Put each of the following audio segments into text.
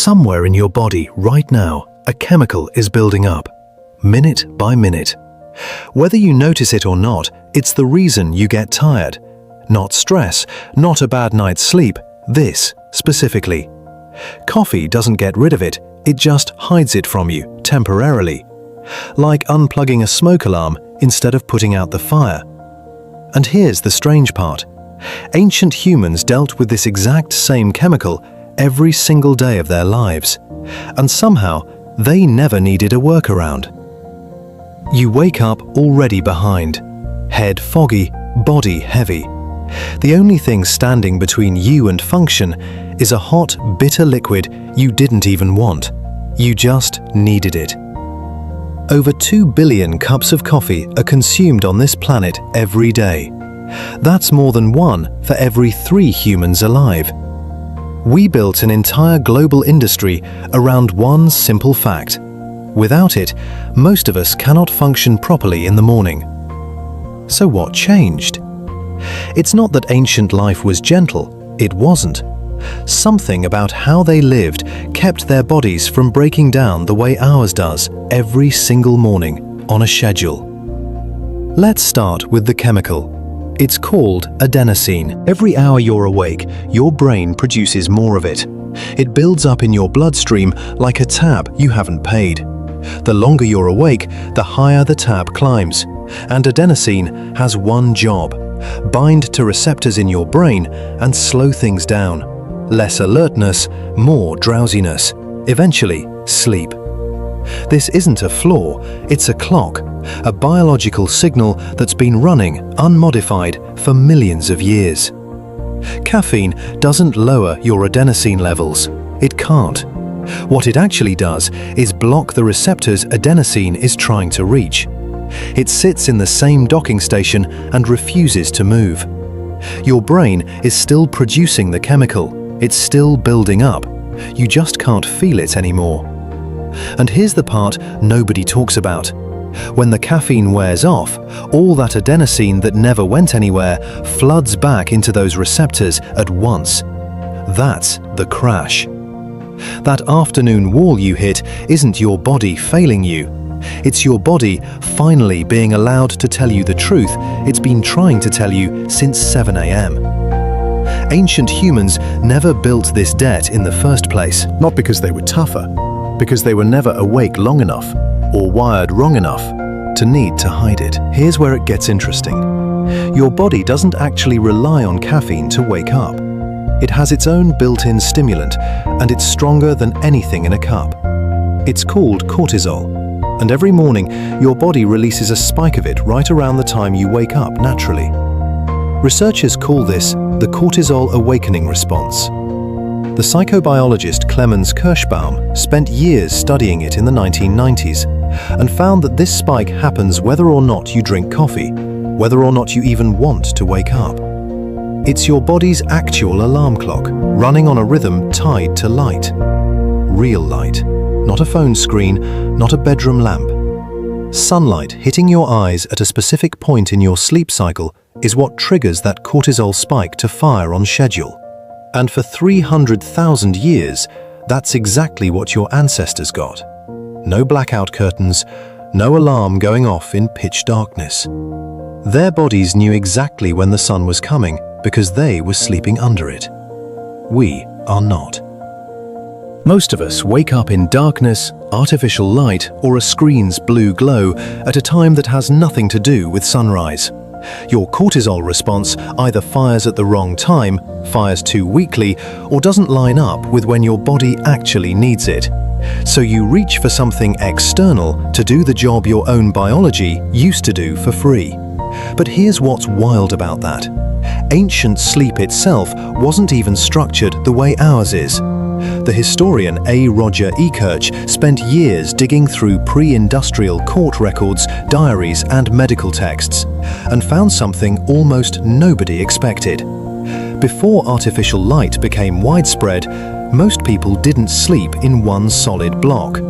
Somewhere in your body right now, a chemical is building up, minute by minute. Whether you notice it or not, it's the reason you get tired. Not stress, not a bad night's sleep, this specifically. Coffee doesn't get rid of it, it just hides it from you, temporarily. Like unplugging a smoke alarm instead of putting out the fire. And here's the strange part. Ancient humans dealt with this exact same chemical every single day of their lives. And somehow, they never needed a workaround. You wake up already behind. Head foggy, body heavy. The only thing standing between you and function is a hot, bitter liquid you didn't even want. You just needed it. Over 2 billion cups of coffee are consumed on this planet every day. That's more than 1 for every 3 humans alive. We built an entire global industry around one simple fact. Without it, most of us cannot function properly in the morning. So what changed? It's not that ancient life was gentle, it wasn't. Something about how they lived kept their bodies from breaking down the way ours does every single morning on a schedule. Let's start with the chemical. It's called adenosine. Every hour you're awake, your brain produces more of it. It builds up in your bloodstream like a tab you haven't paid. The longer you're awake, the higher the tab climbs. And adenosine has one job: bind to receptors in your brain and slow things down. Less alertness, more drowsiness. Eventually, sleep. This isn't a flaw, it's a clock, a biological signal that's been running unmodified for millions of years. Caffeine doesn't lower your adenosine levels. It can't. What it actually does is block the receptors adenosine is trying to reach. It sits in the same docking station and refuses to move. Your brain is still producing the chemical. It's still building up. You just can't feel it anymore. And here's the part nobody talks about. When the caffeine wears off, all that adenosine that never went anywhere floods back into those receptors at once. That's the crash. That afternoon wall you hit isn't your body failing you. It's your body finally being allowed to tell you the truth it's been trying to tell you since 7 a.m. Ancient humans never built this debt in the first place. Not because they were tougher, because they were never awake long enough or wired wrong enough to need to hide it. Here's where it gets interesting. Your body doesn't actually rely on caffeine to wake up. It has its own built-in stimulant, and it's stronger than anything in a cup. It's called cortisol, and every morning your body releases a spike of it right around the time you wake up naturally. Researchers call this the cortisol awakening response. The psychobiologist Clemens Kirschbaum spent years studying it in the 1990s and found that this spike happens whether or not you drink coffee, whether or not you even want to wake up. It's your body's actual alarm clock, running on a rhythm tied to light. Real light, not a phone screen, not a bedroom lamp. Sunlight hitting your eyes at a specific point in your sleep cycle is what triggers that cortisol spike to fire on schedule. And for 300,000 years, that's exactly what your ancestors got. No blackout curtains, no alarm going off in pitch darkness. Their bodies knew exactly when the sun was coming because they were sleeping under it. We are not. Most of us wake up in darkness, artificial light, or a screen's blue glow at a time that has nothing to do with sunrise. Your cortisol response either fires at the wrong time, fires too weakly, or doesn't line up with when your body actually needs it. So you reach for something external to do the job your own biology used to do for free. But here's what's wild about that. Ancient sleep itself wasn't even structured the way ours is. The historian A. Roger Ekirch spent years digging through pre-industrial court records, diaries, and medical texts, and found something almost nobody expected. Before artificial light became widespread, most people didn't sleep in one solid block.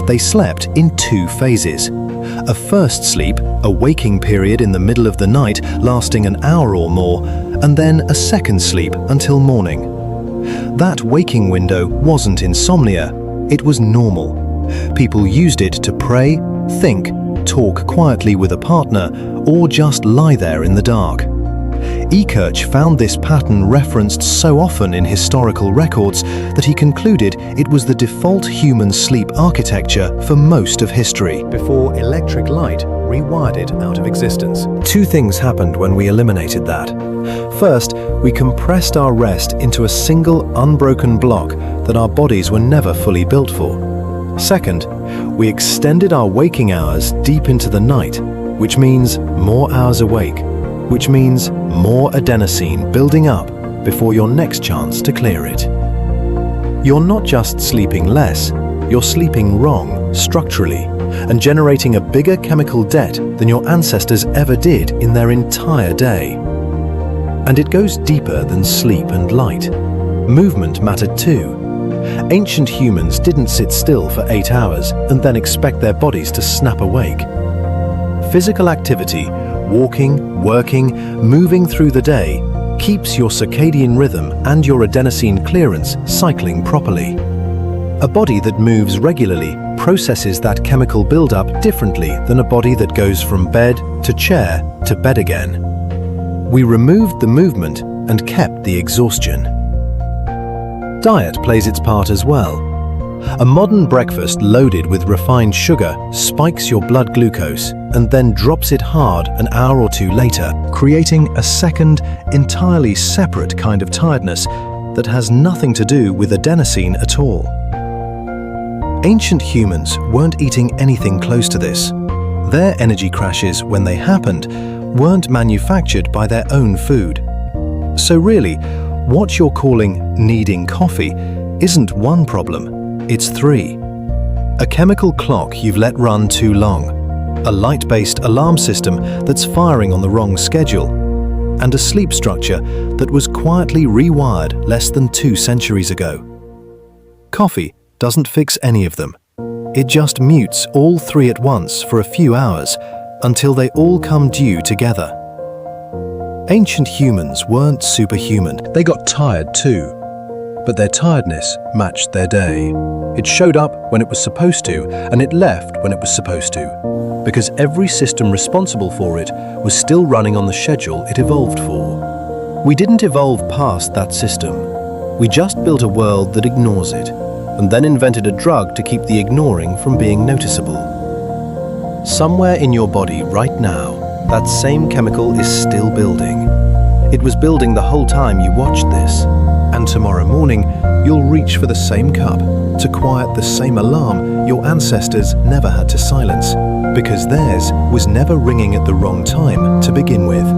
They slept in 2 phases. A first sleep, a waking period in the middle of the night lasting an hour or more, and then a second sleep until morning. That waking window wasn't insomnia, it was normal. People used it to pray, think, talk quietly with a partner, or just lie there in the dark. Ekirch found this pattern referenced so often in historical records that he concluded it was the default human sleep architecture for most of history, before electric light rewired it out of existence. Two things happened when we eliminated that. First, we compressed our rest into a single unbroken block that our bodies were never fully built for. Second, we extended our waking hours deep into the night, which means more hours awake, which means more adenosine building up before your next chance to clear it. You're not just sleeping less, you're sleeping wrong structurally and generating a bigger chemical debt than your ancestors ever did in their entire day. And it goes deeper than sleep and light. Movement mattered too. Ancient humans didn't sit still for 8 hours and then expect their bodies to snap awake. Physical activity, walking, working, moving through the day, keeps your circadian rhythm and your adenosine clearance cycling properly. A body that moves regularly processes that chemical buildup differently than a body that goes from bed to chair to bed again. We removed the movement and kept the exhaustion. Diet plays its part as well. A modern breakfast loaded with refined sugar spikes your blood glucose and then drops it hard an hour or two later, creating a second, entirely separate kind of tiredness that has nothing to do with adenosine at all. Ancient humans weren't eating anything close to this. Their energy crashes, when they happened, weren't manufactured by their own food. So really, what you're calling needing coffee isn't one problem, it's three. A chemical clock you've let run too long, a light-based alarm system that's firing on the wrong schedule, and a sleep structure that was quietly rewired less than 2 centuries ago. Coffee doesn't fix any of them. It just mutes all three at once for a few hours until they all come due together. Ancient humans weren't superhuman. They got tired too, but their tiredness matched their day. It showed up when it was supposed to, and it left when it was supposed to, because every system responsible for it was still running on the schedule it evolved for. We didn't evolve past that system. We just built a world that ignores it, and then invented a drug to keep the ignoring from being noticeable. Somewhere in your body right now, that same chemical is still building. It was building the whole time you watched this, and tomorrow morning you'll reach for the same cup to quiet the same alarm your ancestors never had to silence, because theirs was never ringing at the wrong time to begin with.